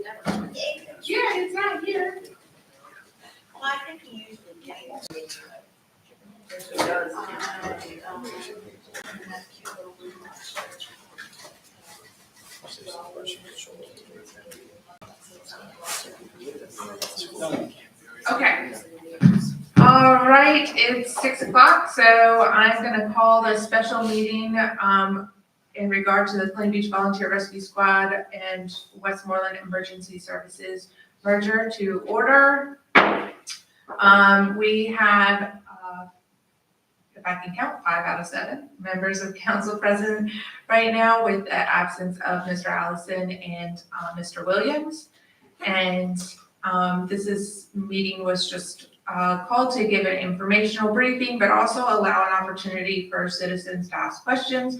Yeah, it's not here. Well, I think he usually gets. Okay. All right, it's 6 o'clock, so I'm gonna call the special meeting, in regard to the Plain Beach Volunteer Rescue Squad and Westmoreland Emergency Services merger to order. We have, if I can count, 5 out of 7 members of council present right now, with the absence of Mr. Allison and Mr. Williams. And this meeting was just called to give an informational briefing, but also allow an opportunity for citizens to ask questions.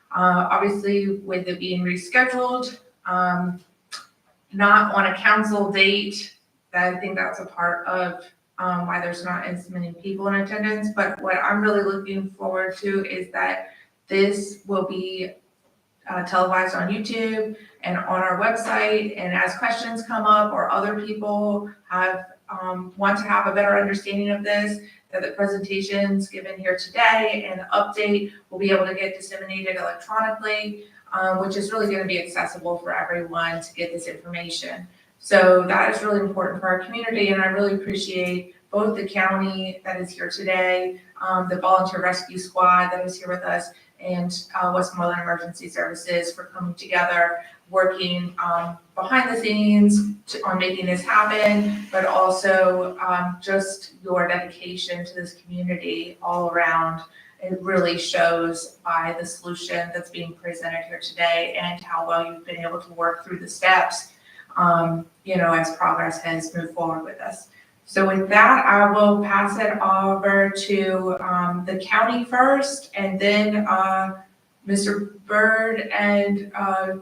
Obviously, with it being rescheduled, not on a council date, I think that's a part of why there's not as many people in attendance. But what I'm really looking forward to is that this will be televised on YouTube and on our website. And as questions come up or other people have want to have a better understanding of this, that the presentations given here today and the update will be able to get disseminated electronically, which is really going to be accessible for everyone to get this information. So that is really important for our community, and I really appreciate both the county that is here today, the Volunteer Rescue Squad that is here with us, and Westmoreland Emergency Services for coming together, working behind the scenes on making this happen, but also just your dedication to this community all around. It really shows by the solution that's being presented here today and how well you've been able to work through the steps, as progress has moved forward with us. So with that, I will pass it over to the county first, and then Mr. Bird and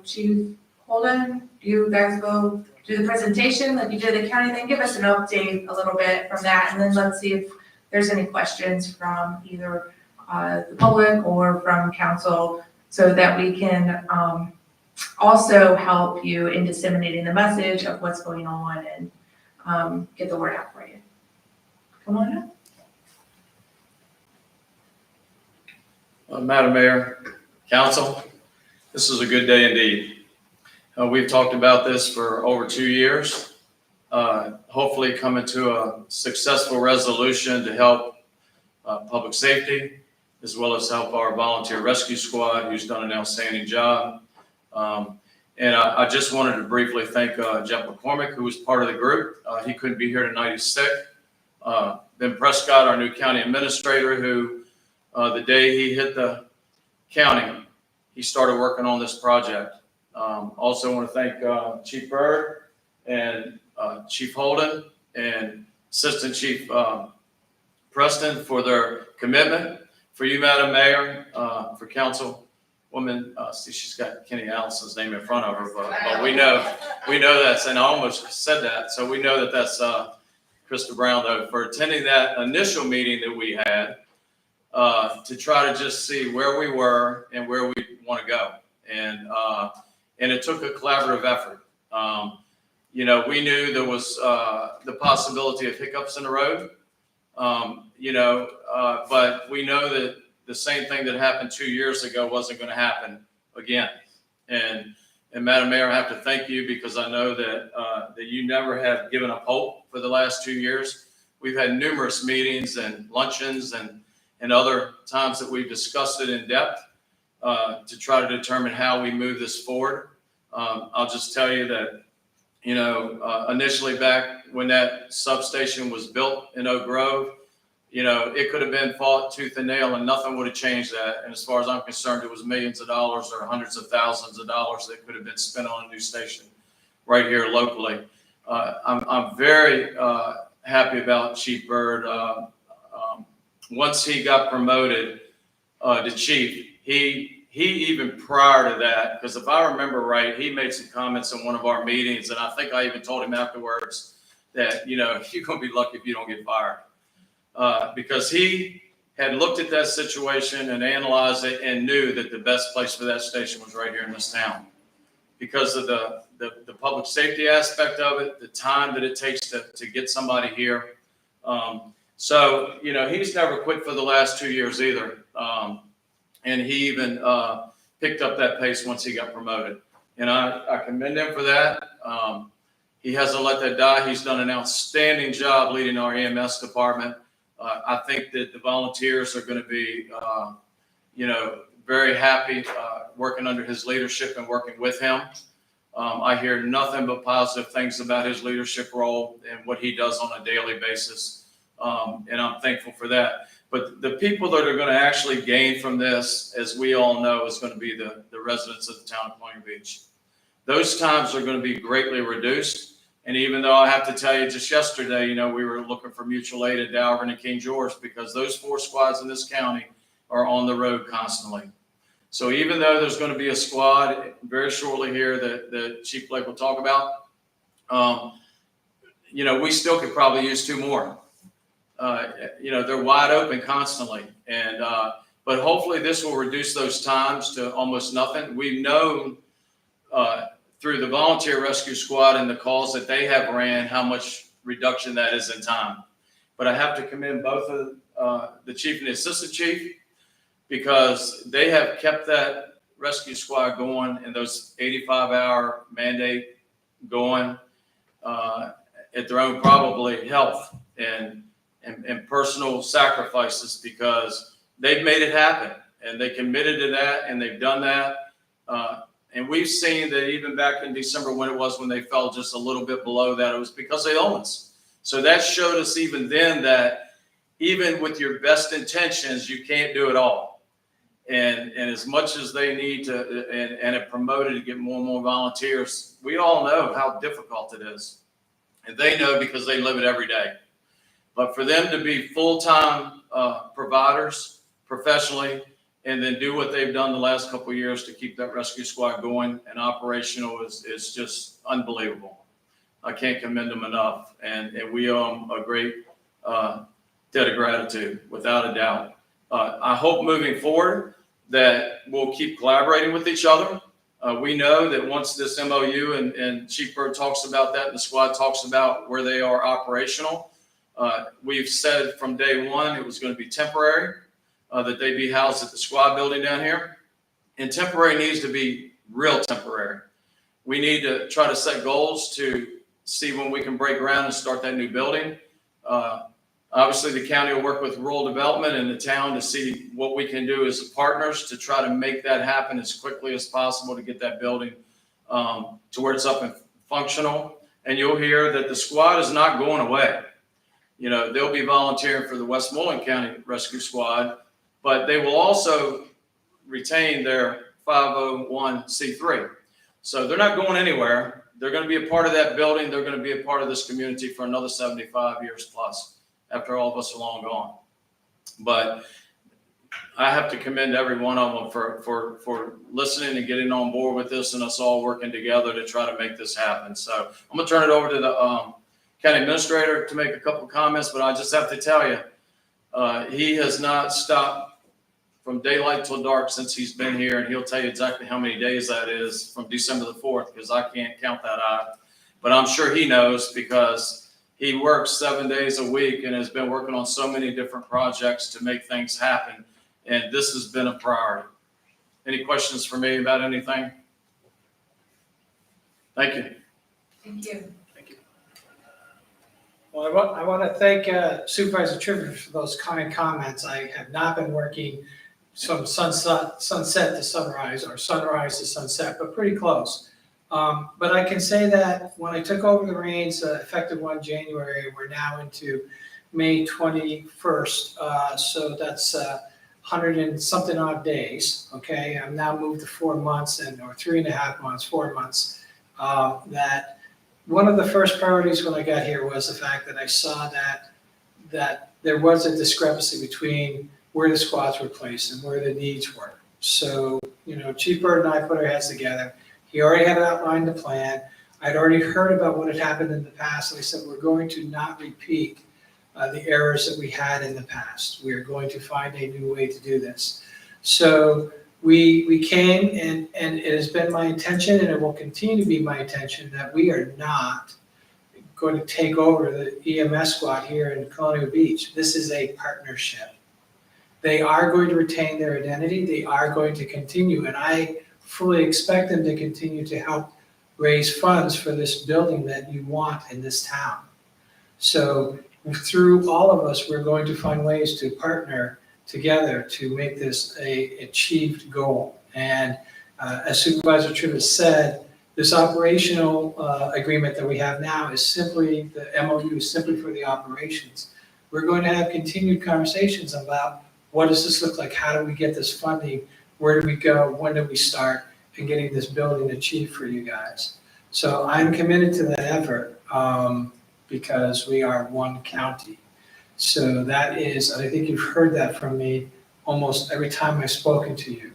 Chief Holden, you guys will do the presentation like you did the county, then give us an update a little bit from that, and then let's see if there's any questions from either the public or from council, so that we can also help you in disseminating the message of what's going on and get the word out for you. Come on up. Madam Mayor, Council, this is a good day indeed. We've talked about this for over 2 years, hopefully coming to a successful resolution to help public safety, as well as help our volunteer rescue squad, who's done an outstanding job. And I just wanted to briefly thank Jeff McCormick, who was part of the group. He couldn't be here tonight, he's sick. Ben Prescott, our new county administrator, who the day he hit the county, he started working on this project. Also want to thank Chief Bird and Chief Holden and Assistant Chief Preston for their commitment. For you, Madam Mayor, for Councilwoman, see, she's got Kenny Allison's name in front of her, but we know that's, and I almost said that, so we know that that's Krista Brown, though, for attending that initial meeting that we had to try to just see where we were and where we want to go. And it took a collaborative effort. We knew there was the possibility of hiccups in the road, but we know that the same thing that happened 2 years ago wasn't going to happen again. And Madam Mayor, I have to thank you, because I know that that you never have given up hope for the last 2 years. We've had numerous meetings and luncheons and other times that we've discussed it in depth to try to determine how we move this forward. I'll just tell you that, initially back when that substation was built in Oak Grove, it could have been fought tooth and nail and nothing would have changed that. And as far as I'm concerned, it was millions of dollars or hundreds of thousands of dollars that could have been spent on a new station right here locally. I'm very happy about Chief Bird. Once he got promoted to chief, he even prior to that, because if I remember right, he made some comments in one of our meetings, and I think I even told him afterwards that, you're going to be lucky if you don't get fired. Because he had looked at that situation and analyzed it and knew that the best place for that station was right here in this town, because of the public safety aspect of it, the time that it takes to get somebody here. So, you know, he's never quit for the last 2 years either. And he even picked up that pace once he got promoted. And I commend him for that. He hasn't let that die. He's done an outstanding job leading our EMS department. I think that the volunteers are going to be, you know, very happy working under his leadership and working with him. I hear nothing but positive things about his leadership role and what he does on a daily basis. And I'm thankful for that. But the people that are going to actually gain from this, as we all know, is going to be the residents of the town of Point Beach. Those times are going to be greatly reduced. And even though I have to tell you, just yesterday, you know, we were looking for mutual aid at Dalvern and King George because those 4 squads in this county are on the road constantly. So even though there's going to be a squad very shortly here that Chief Blake will talk about, you know, we still could probably use 2 more. You know, they're wide open constantly. And, but hopefully this will reduce those times to almost nothing. We've known, through the volunteer rescue squad and the calls that they have ran, how much reduction that is in time. But I have to commend both of the chief and the assistant chief because they have kept that rescue squad going and those 85-hour mandate going at their own probably health and personal sacrifices because they've made it happen and they committed to that and they've done that. And we've seen that even back in December when they fell just a little bit below that, it was because of illness. So that showed us even then that even with your best intentions, you can't do it all. And as much as they need to and have promoted to get more and more volunteers, we all know how difficult it is. And they know because they live it every day. But for them to be full-time providers professionally, and then do what they've done the last couple of years to keep that rescue squad going and operational is just unbelievable. I can't commend them enough. And we owe them a great debt of gratitude, without a doubt. I hope moving forward that we'll keep collaborating with each other. We know that once this MOU and Chief Bird talks about that and the squad talks about where they are operational, we've said from day one it was going to be temporary. That they be housed at the squad building down here. And temporary needs to be real temporary. We need to try to set goals to see when we can break ground and start that new building. Obviously, the county will work with rural development and the town to see what we can do as partners to try to make that happen as quickly as possible to get that building to where it's up and functional. And you'll hear that the squad is not going away. You know, they'll be volunteering for the Westmoreland County Rescue Squad, but they will also retain their 501c3. So they're not going anywhere. They're going to be a part of that building. They're going to be a part of this community for another 75 years plus after all of us are long gone. But I have to commend every one of them for listening and getting on board with this and us all working together to try to make this happen. So I'm going to turn it over to the county administrator to make a couple comments, but I just have to tell you, he has not stopped from daylight till dark since he's been here, and he'll tell you exactly how many days that is from December the 4th, because I can't count that out. But I'm sure he knows because he works 7 days a week and has been working on so many different projects to make things happen, and this has been a priority. Any questions for me about anything? Thank you. Thank you. Well, I want to thank Supervisor Trivers for those kind comments. I have not been working from sunset to sunrise or sunrise to sunset, but pretty close. But I can say that when I took over the reins effective 1 January, we're now into May 21st. So that's 100 and something odd days. Okay, I'm now moved to 4 months or 3.5 months, 4 months. That one of the first priorities when I got here was the fact that I saw that there was a discrepancy between where the squads were placed and where the needs were. So, you know, Chief Bird and I put our heads together. He already had outlined the plan. I'd already heard about what had happened in the past. And I said, we're going to not repeat the errors that we had in the past. We're going to find a new way to do this. So we came and it has been my intention, and it will continue to be my intention, that we are not going to take over the EMS squad here in Colonial Beach. This is a partnership. They are going to retain their identity, they are going to continue, and I fully expect them to continue to help raise funds for this building that you want in this town. So through all of us, we're going to find ways to partner together to make this a achieved goal. And as Supervisor Trivet said, this operational agreement that we have now is simply, the MOU is simply for the operations. We're going to have continued conversations about what does this look like? How do we get this funding? Where do we go? When do we start in getting this building achieved for you guys? So I'm committed to that effort because we are one county. So that is, I think you've heard that from me almost every time I've spoken to you.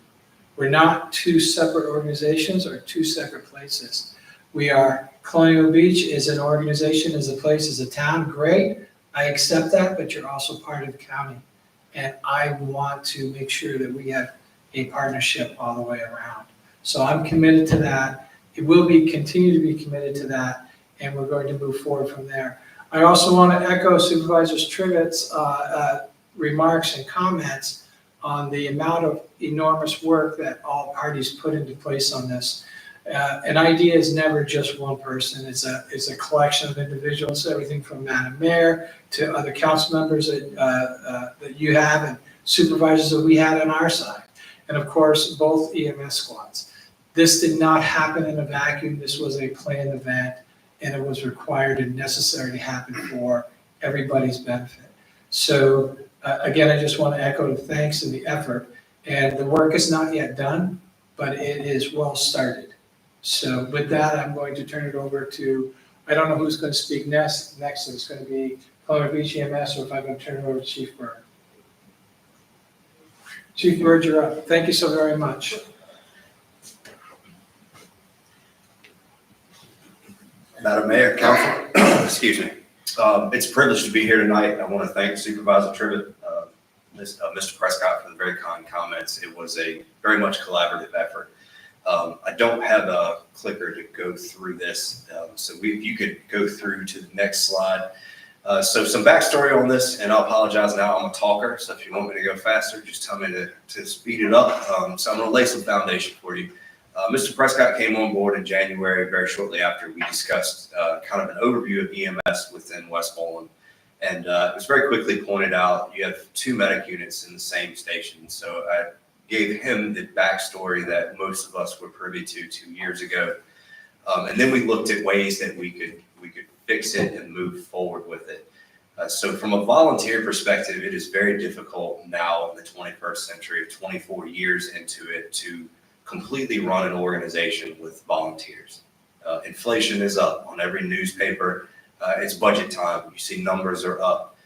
We're not two separate organizations or two separate places. We are, Colonial Beach is an organization, is a place, is a town, great. I accept that, but you're also part of the county. And I want to make sure that we have a partnership all the way around. So I'm committed to that. It will be, continue to be committed to that, and we're going to move forward from there. I also want to echo Supervisor Trivet's remarks and comments on the amount of enormous work that all parties put into place on this. An idea is never just one person. It's a collection of individuals, everything from Madam Mayor to other council members that you have and supervisors that we had on our side. And of course, both EMS squads. This did not happen in a vacuum. This was a planned event, and it was required and necessary to happen for everybody's benefit. So again, I just want to echo the thanks and the effort. And the work is not yet done, but it is well started. So with that, I'm going to turn it over to, I don't know who's going to speak next. Next is going to be Colonial Beach EMS, or if I'm going to turn it over to Chief Byrd. Chief Byrd, you're up. Thank you so very much. Madam Mayor, Council, excuse me. It's a privilege to be here tonight. I want to thank Supervisor Trivet, Mr. Prescott, for the very kind comments. It was a very much collaborative effort. I don't have a clicker to go through this, so if you could go through to the next slide. So some backstory on this, and I apologize now, I'm a talker, so if you want me to go faster, just tell me to speed it up. So I'm going to lay some foundation for you. Mr. Prescott came on board in January, very shortly after we discussed kind of an overview of EMS within West Bowling. And it was very quickly pointed out, you have 2 medic units in the same station. So I gave him the backstory that most of us were privy to 2 years ago. And then we looked at ways that we could fix it and move forward with it. So from a volunteer perspective, it is very difficult now in the 21st century, 24 years into it, to completely run an organization with volunteers. Inflation is up on every newspaper. It's budget time. You see numbers are up.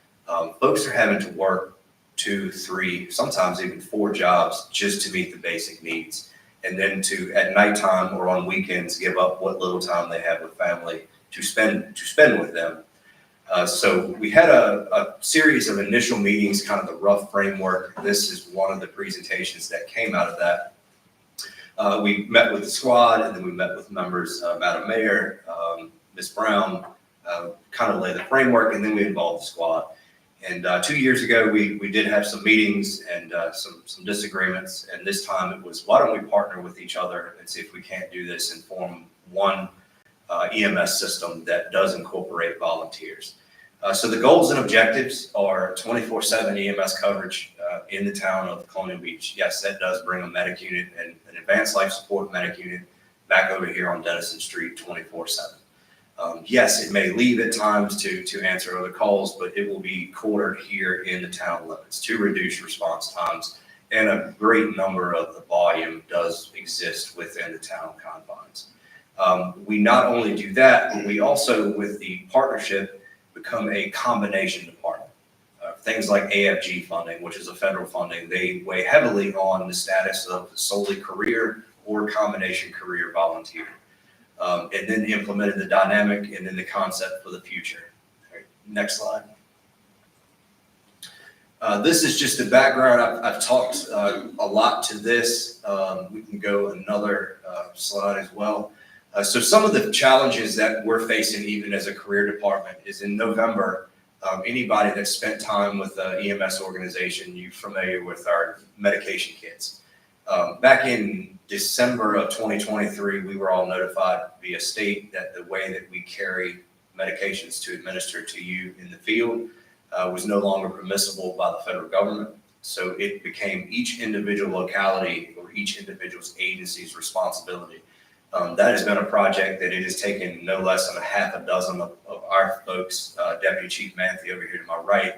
Folks are having to work 2, 3, sometimes even 4 jobs just to meet the basic needs. And then to, at nighttime or on weekends, give up what little time they have with family to spend with them. So we had a series of initial meetings, kind of the rough framework. This is one of the presentations that came out of that. We met with the squad, and then we met with members, Madam Mayor, Ms. Brown, kind of lay the framework, and then we involved the squad. And 2 years ago, we did have some meetings and some disagreements, and this time it was, why don't we partner with each other and see if we can't do this and form one EMS system that does incorporate volunteers. So the goals and objectives are 24/7 EMS coverage in the town of Colonial Beach. Yes, that does bring a medic unit and an advanced life support medic unit back over here on Dennison Street 24/7. Yes, it may leave at times to answer other calls, but it will be quartered here in the town limits to reduce response times, and a great number of the volume does exist within the town confines. We not only do that, but we also, with the partnership, become a combination department. Things like AFG funding, which is a federal funding, they weigh heavily on the status of solely career or combination career volunteer. And then implemented the dynamic and then the concept for the future. All right, next slide. This is just the background. I've talked a lot to this. We can go another slide as well. So some of the challenges that we're facing even as a career department is in November, anybody that spent time with the EMS organization, you're familiar with our medication kits. Back in December of 2023, we were all notified via state that the way that we carry medications to administer to you in the field was no longer permissible by the federal government. So it became each individual locality or each individual's agency's responsibility. That has been a project that it has taken no less than a half a dozen of our folks, Deputy Chief Manthe over here to my right,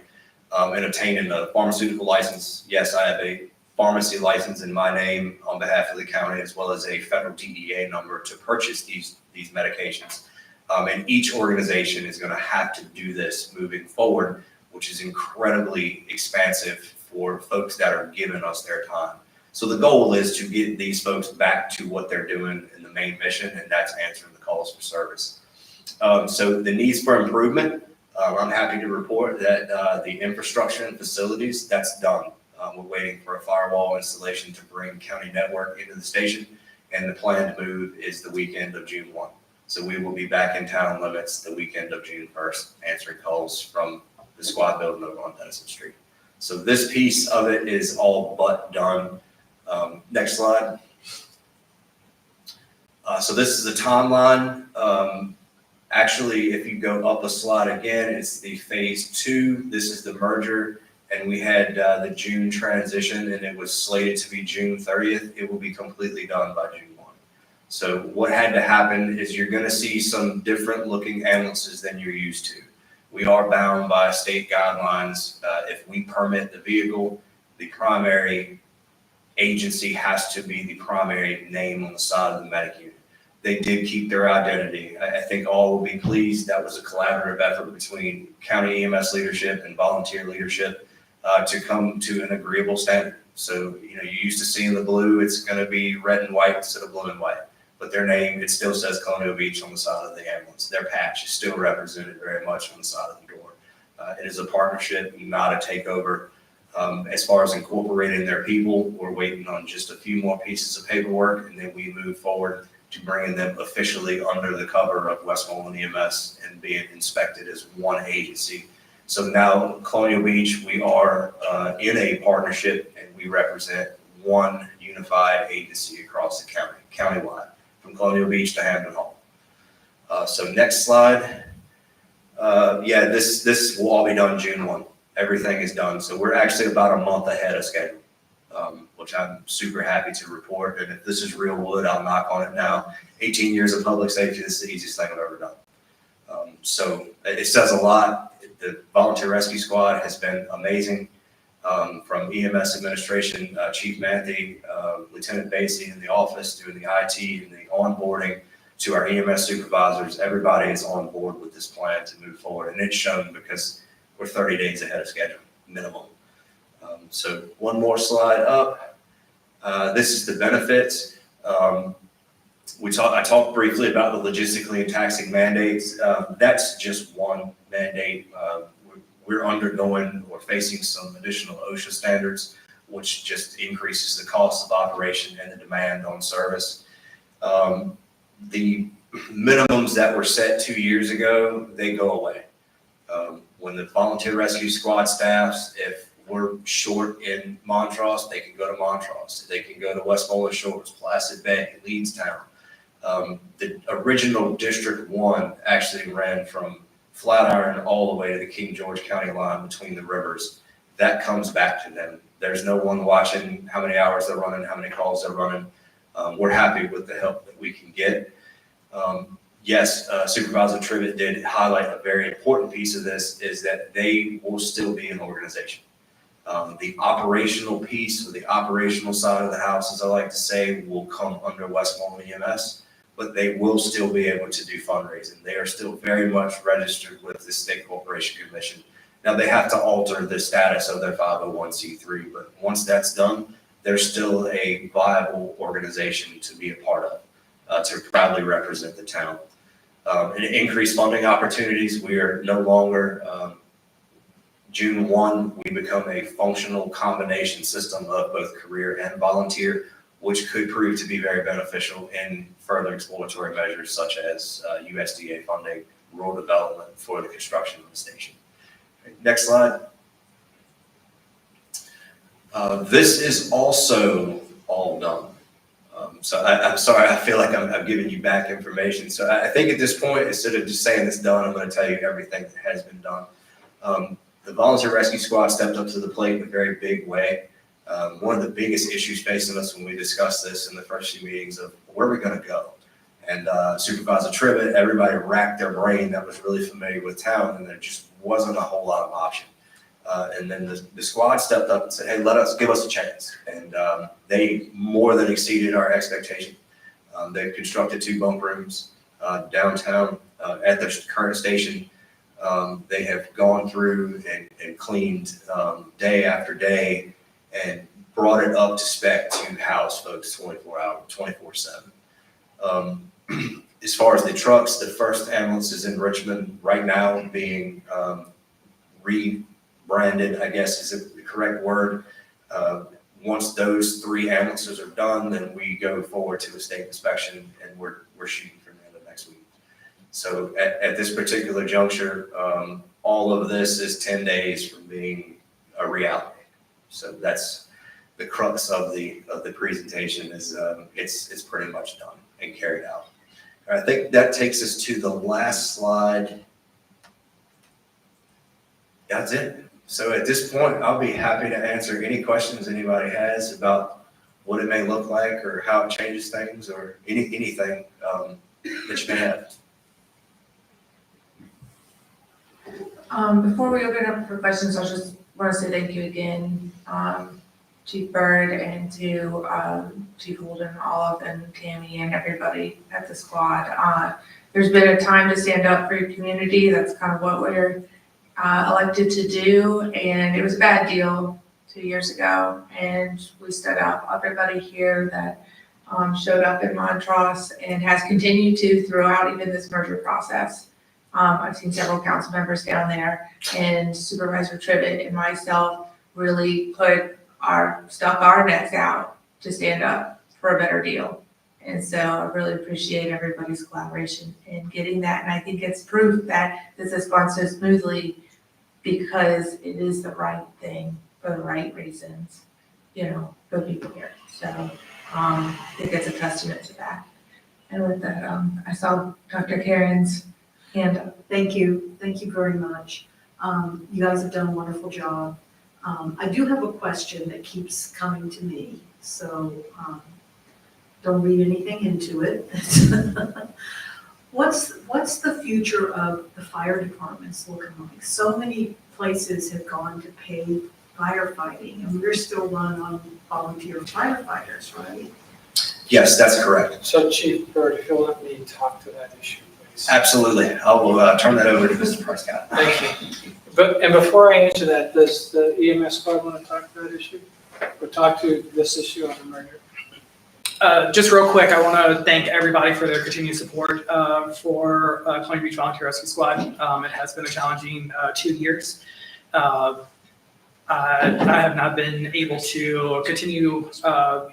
in obtaining a pharmaceutical license. Yes, I have a pharmacy license in my name on behalf of the county, as well as a federal DEA number to purchase these medications. And each organization is going to have to do this moving forward, which is incredibly expansive for folks that are giving us their time. So the goal is to get these folks back to what they're doing in the main mission, and that's answering the calls for service. So the needs for improvement, I'm happy to report that the infrastructure and facilities, that's done. We're waiting for a firewall installation to bring county network into the station, and the planned move is the weekend of June 1. So we will be back in town limits the weekend of June 1st, answering calls from the squad building over on Denison Street. So this piece of it is all but done. Next slide. So this is the timeline. Actually, if you go up a slide again, it's the phase 2. This is the merger, and we had the June transition, and it was slated to be June 30th. It will be completely done by June 1. So what had to happen is you're going to see some different looking ambulances than you're used to. We are bound by state guidelines. If we permit the vehicle, the primary agency has to be the primary name on the side of the medic unit. They did keep their identity. I think all will be pleased. That was a collaborative effort between county EMS leadership and volunteer leadership to come to an agreeable standard. So, you used to see in the blue, it's going to be red and white instead of blue and white. But their name, it still says Colonial Beach on the side of the ambulance. Their patch is still represented very much on the side of the door. It is a partnership, not a takeover. As far as incorporating their people, we're waiting on just a few more pieces of paperwork, and then we move forward to bringing them officially under the cover of Westmoreland EMS and being inspected as one agency. So now Colonial Beach, we are in a partnership, and we represent one unified agency across the county, countywide, from Colonial Beach to Hampton Hall. So next slide. Yeah, this will all be done June 1. Everything is done. So we're actually about a month ahead of schedule, which I'm super happy to report. And if this is real wood, I'll knock on it now. 18 years of public safety, this is the easiest thing I've ever done. So it says a lot. The volunteer rescue squad has been amazing. From EMS administration, Chief Manthe, Lieutenant Basie in the office doing the IT and the onboarding, to our EMS supervisors, everybody is on board with this plan to move forward. And it's shown because we're 30 days ahead of schedule, minimum. So one more slide up. This is the benefits. I talked briefly about the logistically and taxing mandates. That's just one mandate. We're undergoing or facing some additional OSHA standards, which just increases the cost of operation and the demand on service. The minimums that were set 2 years ago, they go away. When the volunteer rescue squad staffs, if we're short in Montrose, they can go to Montrose. They can go to Westmoreland Shores, Placid Bay, Leedstown. The original District 1 actually ran from Flatiron all the way to the King George County line between the rivers. That comes back to them. There's no one watching how many hours they're running, how many calls they're running. We're happy with the help that we can get. Yes, Supervisor Trivett did highlight a very important piece of this, is that they will still be an organization. The operational piece, or the operational side of the house, as I like to say, will come under Westmoreland EMS, but they will still be able to do fundraising. They are still very much registered with the State Corporation Commission. Now, they have to alter the status of their 501c3, but once that's done, they're still a viable organization to be a part of, to proudly represent the town. And increased funding opportunities. We are no longer June 1, we become a functional combination system of both career and volunteer, which could prove to be very beneficial in further exploratory measures such as USDA funding, rural development for the construction of the station. Next slide. This is also all done. So I'm sorry, I feel like I'm giving you back information. So I think at this point, instead of just saying it's done, I'm going to tell you everything that has been done. The Volunteer Rescue Squad stepped up to the plate in a very big way. One of the biggest issues facing us when we discussed this in the first few meetings of where we're going to go. And Supervisor Tribbett, everybody racked their brain that was really familiar with town, and there just wasn't a whole lot of option. And then the squad stepped up and said, hey, give us a chance. And they more than exceeded our expectation. They've constructed 2 bunk rooms downtown at the current station. They have gone through and cleaned day after day and brought it up to spec to house folks 24/7. As far as the trucks, the first ambulance is in Richmond right now being rebranded, I guess is the correct word. Once those 3 ambulances are done, then we go forward to a state inspection, and we're shooting for the end of next week. So at this particular juncture, all of this is 10 days from being a reality. So that's the crux of the presentation is it's pretty much done and carried out. I think that takes us to the last slide. That's it. So at this point, I'll be happy to answer any questions anybody has about what it may look like or how it changes things or anything that you may have. Before we open up for questions, I just want to say thank you again, Chief Byrd and to Chief Holden, Olive and Tammy and everybody at the squad. There's been a time to stand up for your community. That's kind of what we're elected to do, and it was a bad deal 2 years ago, and we stood up. Everybody here that showed up in Montrose and has continued to throughout even this merger process. I've seen several council members down there, and Supervisor Tribbett and myself really stuck our necks out to stand up for a better deal. And so I really appreciate everybody's collaboration in getting that, and I think it's proof that this has gone so smoothly because it is the right thing for the right reasons, for people here. So I think it's a testament to that. And with that, I saw Dr. Karen's hand up. Thank you very much. You guys have done a wonderful job. I do have a question that keeps coming to me, so don't read anything into it. What's the future of the fire departments looking like? So many places have gone to paid firefighting, and we're still run on volunteer firefighters, right? Yes, that's correct. So Chief Byrd, if you'll let me talk to that issue, please. Absolutely. I will turn that over to Mr. Prescott. Thank you. And before I answer that, does the EMS squad want to talk to that issue? Or talk to this issue on the merger? Just real quick, I want to thank everybody for their continued support for Colonial Beach Volunteer Rescue Squad. It has been a challenging 2 years. I have not been able to continue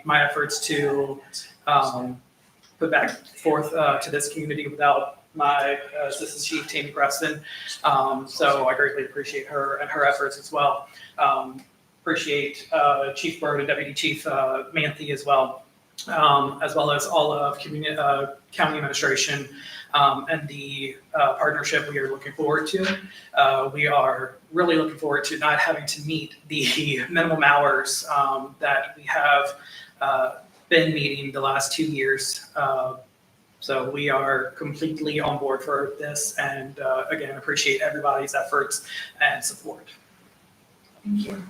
my efforts to put back forth to this community without my Assistant Chief, Tammy Preston. So I greatly appreciate her and her efforts as well. Appreciate Chief Byrd and Deputy Chief Manthe as well. As well as all of county administration and the partnership we are looking forward to. We are really looking forward to not having to meet the minimum hours that we have been meeting the last 2 years. So we are completely on board for this, and again, appreciate everybody's efforts and support. Thank you.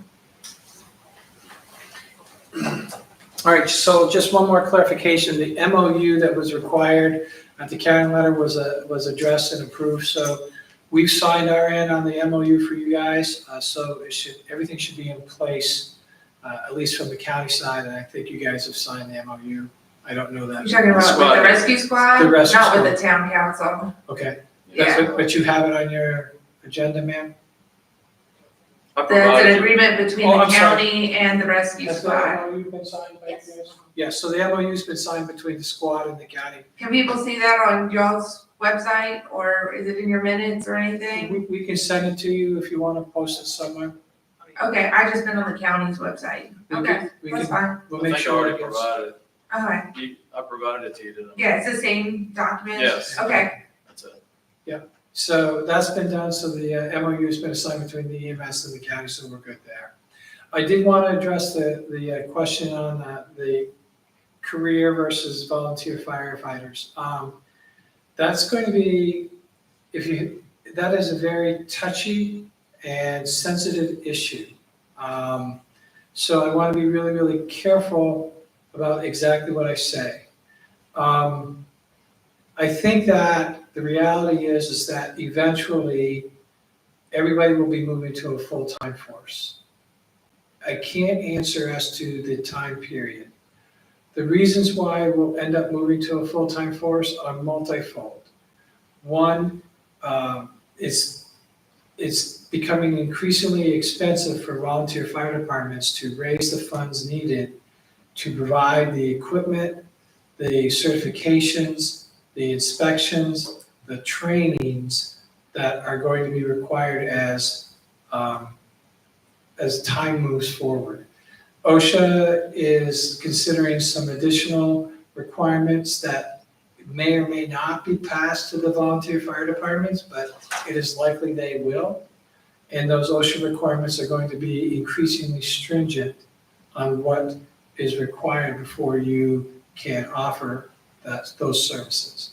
All right, so just one more clarification. The MOU that was required at the county letter was addressed and approved. So we've signed our end on the MOU for you guys. So everything should be in place, at least from the county side. And I think you guys have signed the MOU. I don't know that. You're talking about with the rescue squad? The rescue Not squad. with the town council. Okay. Yeah. But you have it on your agenda, ma'am? That's provided an you. agreement between Oh, the I'm sorry. county and the rescue Has the squad. MOU been signed by you Yes. guys? Yes, so the MOU's been signed between the squad and the county. Can people see that on y'all's website, or is it in your minutes or anything? We can send it to you if you want to post it somewhere. Okay, I just been on the county's website. We Okay, can- we that's can- fine. We'll I make think I sure already it gets. provided it. Okay, I provided it to you, didn't I? yeah, it's the same document? Yes. Okay, That's it. So that's been done, so the MOU has been assigned between the EMS and the county, so we're good there. I did want to address the question on the career versus volunteer firefighters. That's going to be, that is a very touchy and sensitive issue. So I want to be really, really careful about exactly what I say. I think that the reality is that eventually everybody will be moving to a full-time force. I can't answer as to the time period. The reasons why we'll end up moving to a full-time force are multifold. One, it's becoming increasingly expensive for volunteer fire departments to raise the funds needed to provide the equipment, the certifications, the inspections, the trainings that are going to be required as time moves forward. OSHA is considering some additional requirements that may or may not be passed to the volunteer fire departments, but it is likely they will. And those OSHA requirements are going to be increasingly stringent on what is required before you can offer those services.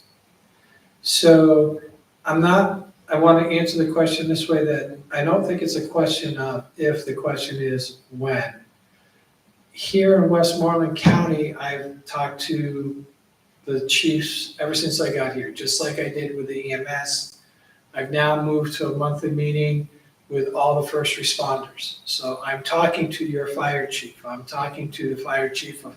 So I want to answer the question this way, that I don't think it's a question of if, the question is when. Here in Westmoreland County, I've talked to the chiefs ever since I got here, just like I did with the EMS. I've now moved to a monthly meeting with all the first responders. So I'm talking to your fire chief, I'm talking to the fire chief of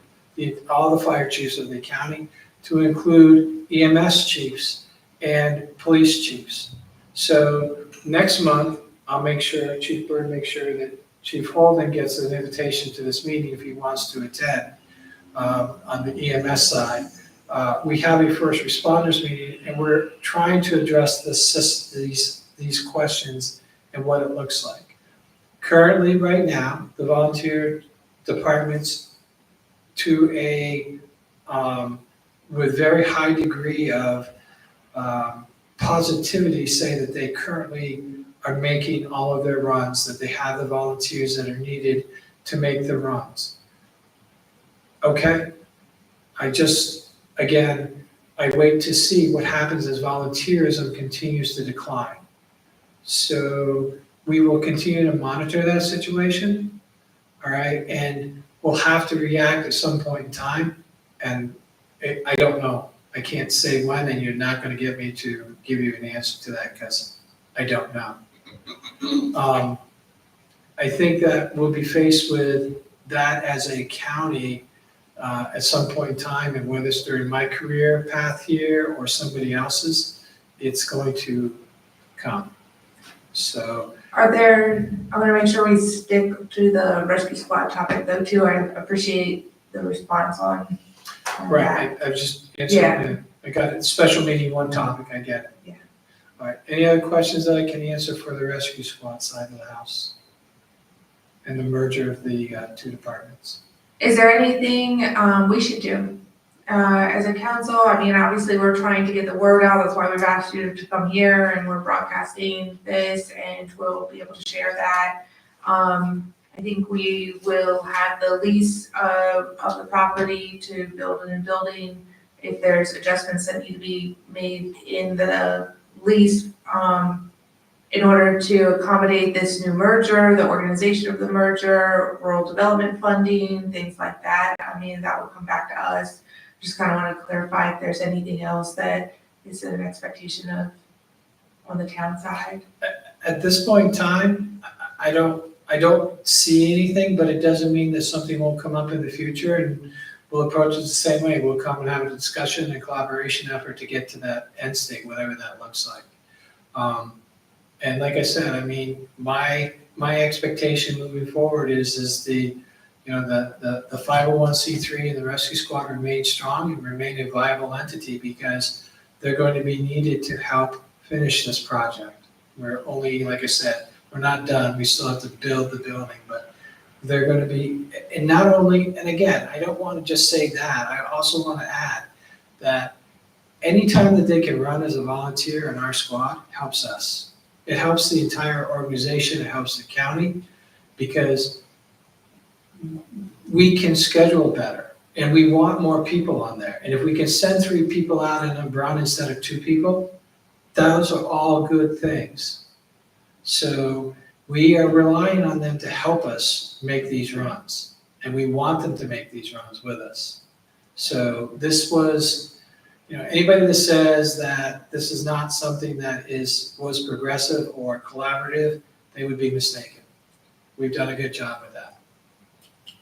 all the fire chiefs of the county, to include EMS chiefs and police chiefs. So next month, I'll make sure, Chief Byrd make sure that Chief Holden gets an invitation to this meeting if he wants to attend on the EMS side. We have a first responders meeting, and we're trying to address these questions and what it looks like. Currently, right now, the volunteer departments with very high degree of positivity say that they currently are making all of their runs, that they have the volunteers that are needed to make the runs. Okay? I wait to see what happens as volunteerism continues to decline. So we will continue to monitor that situation, all right? And we'll have to react at some point in time, and I don't know. I can't say when, and you're not gonna get me to give you an answer to that because I don't know. I think that we'll be faced with that as a county at some point in time, and whether it's during my career path here or somebody else's, it's going to come. So, I want to make sure we stick to the rescue squad topic though too. I appreciate the response on that. right, I just answered, Yeah. I got it, special meeting, one topic, I get it. Yeah. All right, any other questions that I can answer for the rescue squad side of the house? And the merger of the two departments? Is there anything we should do as a council? I mean, obviously, we're trying to get the word out. That's why we've asked you to come here, and we're broadcasting this, and we'll be able to share that. I think we will have the lease of the property to build a new building. If there's adjustments that need to be made in the lease, in order to accommodate this new merger, the organization of the merger, rural development funding, things like that. I mean, that will come back to us. Just kind of want to clarify if there's anything else that is an expectation of on the town side. At this point in time, I don't see anything, but it doesn't mean that something won't come up in the future, and we'll approach it the same way. We'll come and have a discussion and collaboration effort to get to that end state, whatever that looks like. And like I said, I mean, my my expectation moving forward is the 501c3 and the rescue squad remain strong and remain a viable entity because they're going to be needed to help finish this project. We're only, like I said, we're not done. We still have to build the building, but they're going to be, and not only, and again, I don't want to just say that. I also want to add that anytime that they can run as a volunteer in our squad helps us. It helps the entire organization, it helps the county, because we can schedule better, and we want more people on there. And if we can send 3 people out in a run instead of 2 people, those are all good things. So we are relying on them to help us make these runs, and we want them to make these runs with us. So this was, anybody that says that this is not something that was progressive or collaborative, they would be mistaken. We've done a good job with that.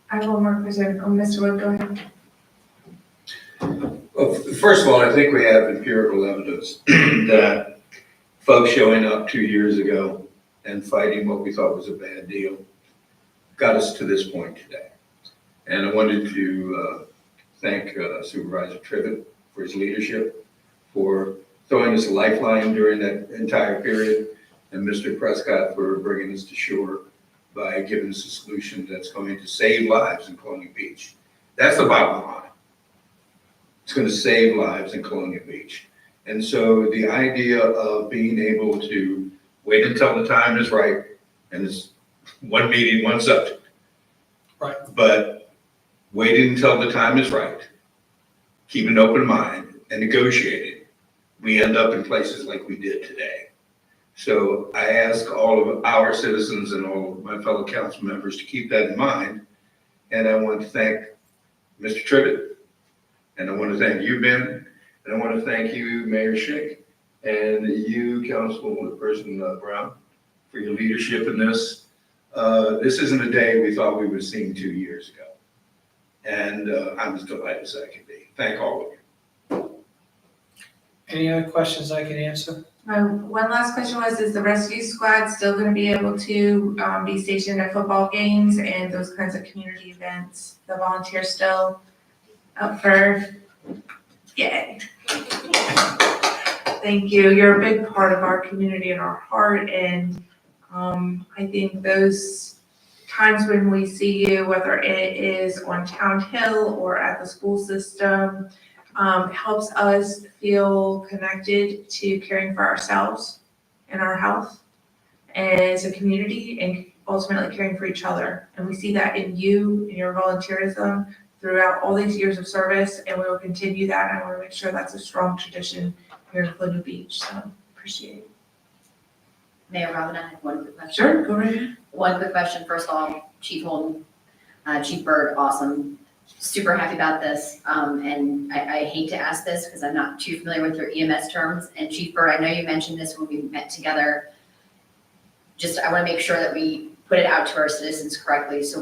I have one more question. Oh, Mr. Wood, go ahead. Well, first of all, I think we have empirical evidence that folks showing up 2 years ago and fighting what we thought was a bad deal got us to this point today. And I wanted to thank Supervisor Trivett for his leadership, for throwing us a lifeline during that entire period, and Mr. Prescott for bringing us to shore by giving us a solution that's going to save lives in Colonial Beach. That's the bottom line. It's going to save lives in Colonial Beach. And so the idea of being able to wait until the time is right, and it's one meeting, one subject. Right. But waiting until the time is right, keep an open mind and negotiating, we end up in places like we did today. So I ask all of our citizens and all of my fellow council members to keep that in mind. And I want to thank Mr. Trivett, and I want to thank you, Ben, and I want to thank you, Mayor Schick, and you, Councilperson Brown, for your leadership in this. This isn't a day we thought we would see 2 years ago. And I'm as delighted as I can be. Thank all of you. Any other questions I can answer? One last question was, is the rescue squad still going to be able to be stationed at football games and those kinds of community events? The volunteers still up for, yay. Thank you. You're a big part of our community and our heart. And I think those times when we see you, whether it is on Town Hill or at the school system, helps us feel connected to caring for ourselves and our health as a community, and ultimately caring for each other. And we see that in you and your volunteerism throughout all these years of service, and we will continue that. And I want to make sure that's a strong tradition here in Colonial Beach. So appreciate it. Mayor Robin, I have one quick question. Sure, go right ahead. One quick question. First of all, Chief Holden, Chief Bird, awesome. Super happy about this. And I hate to ask this because I'm not too familiar with your EMS terms. And Chief Bird, I know you mentioned this when we met together. Just, I want to make sure that we put it out to our citizens correctly. So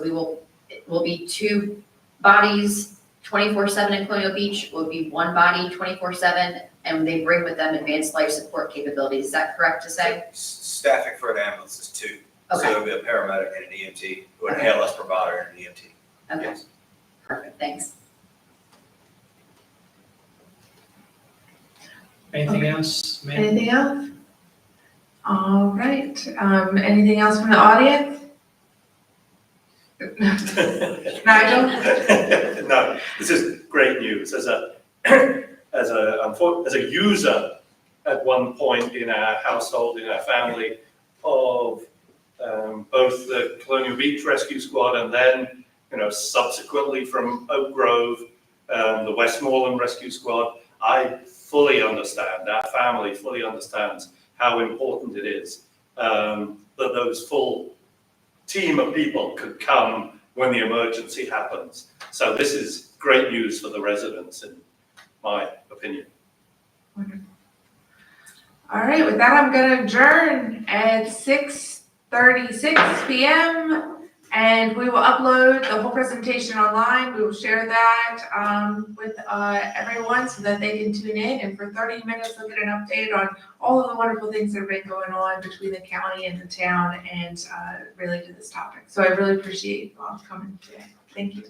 it will be 2 bodies 24/7 in Colonial Beach. Will be 1 body 24/7, and they bring with them advanced life support capabilities. Is that correct to say? Staffing for an ambulance is 2. So Okay. it'll be a paramedic and an EMT, or an Okay. ALS provider and an EMT. Okay. Yes. Perfect. Thanks. Anything else, ma'am? Anything else? All right. Anything else from the audience? Nigel? No, this is great news. As a user at one point in our household, in our family, of both the Colonial Beach Rescue Squad and then, subsequently from Oak Grove, the Westmoreland Rescue Squad, I fully understand, our family fully understands how important it is that those full team of people could come when the emergency happens. So this is great news for the residents, in my opinion. All right, with that, I'm going to adjourn at 6:36 p.m. And we will upload the whole presentation online. We will share that with everyone so that they can tune in and for 30 minutes look at an update on all of the wonderful things that have been going on between the county and the town and related to this topic. So I really appreciate you all coming today. Thank you.